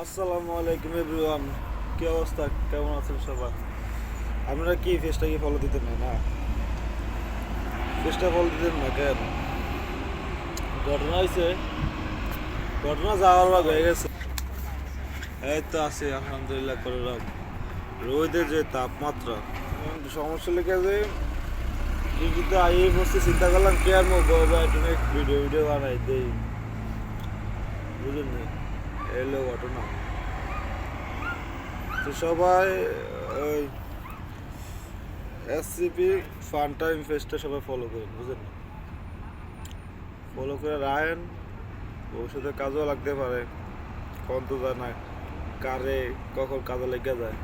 আসসালামু আলাইকুম এভরিওয়ান, কি অবস্থা, কেমন আছেন সবাই? আপনারা কি ফেসটা কি ফলো দিতেন না? ফেসটা ফলো দিতেন না কেন? ঘটনা হয়েছে, ঘটনা যাওয়ার ভাগ হয়ে গেছে। এই তো আছি আলহামদুলিল্লাহ করে রাখ। রোদের যে তাপমাত্রা, সমস্যা লেগে যে ডিউটিতে আইয়ে বসে চিন্তা করলাম কি আর বাবা একটু ভিডিও ভিডিও বানাই দেই, বুঝলেন নি? এলো ঘটনা। তো সবাই ওই এসসিপি ফান টাইম ফেস্টটা সবাই ফলো করেন, বুঝলেন? ফলো করে রাখেন, ভবিষ্যতে কাজও লাগতে পারে, কখন তো যায় না কারে কখন কাজে লেগে যায়।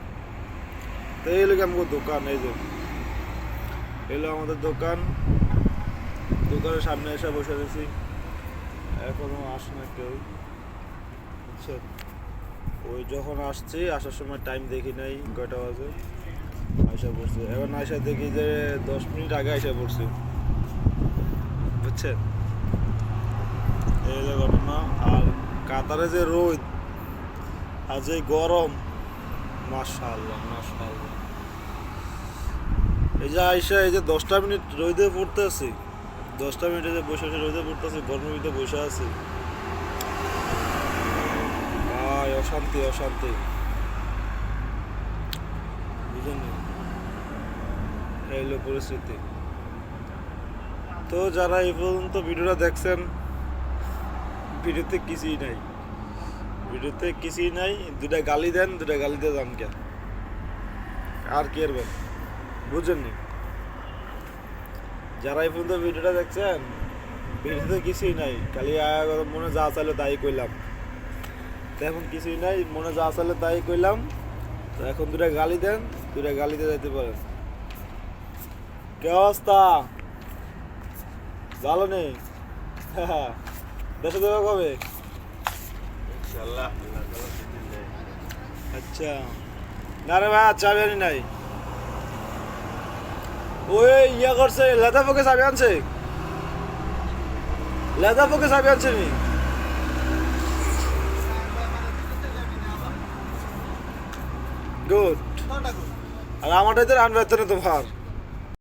তো এই লোক আমাকে দোকান, এই যে এলো আমাদের দোকান, দোকানের সামনে এসে বসে গেছি, এখনো আসে না কেউ, বুঝছেন? ওই যখন আসছি আসার সময় টাইম দেখি নাই কয়টা বাজে, আইসা পড়ছে। এবার আইসা দেখি যে 10 মিনিট আগে আইসা পড়ছি, বুঝছেন? এই হলো ঘটনা। আর কাতারে যে রোদ আর যে গরম, মাশাআল্লাহ মাশাআল্লাহ। এই যে আইসা এই যে 10টা মিনিট রোদে পড়তে আছি, 10টা মিনিট যে বসে বসে রোদে পড়তে আছি, গরমের ভিতরে বসে আছি, ভাই অশান্তি অশান্তি, বুঝলেন? এই হলো পরিস্থিতি। তো যারা এই পর্যন্ত ভিডিওটা দেখছেন, ভিডিওতে কিছুই নাই, ভিডিওতে কিছুই নাই, দুটা গালি দেন, দুটা গালি দিয়ে যান কেন, আর কি করবেন, বুঝছেন নি? যারা এই পর্যন্ত ভিডিওটা দেখছেন, ভিডিওতে কিছুই নাই, খালি মনে যা চাইলো তাই কইলাম। তো এখন কিছুই নাই, মনে যা চাইলো তাই কইলাম। তো এখন দুটা গালি দেন, দুটা গালি দিয়ে যেতে পারেন। কি অবস্থা, ভালো নেই? দেশে দেবে কবে? আচ্ছা, না রে ভাই, চাবি আনি নাই। ওই ইয়া করছে, লেদা পোকে চাবি আনছে, লেদা পোকে চাবি আনছে নি। গুড। আর আমারটাই তো আনবে তো তোমার।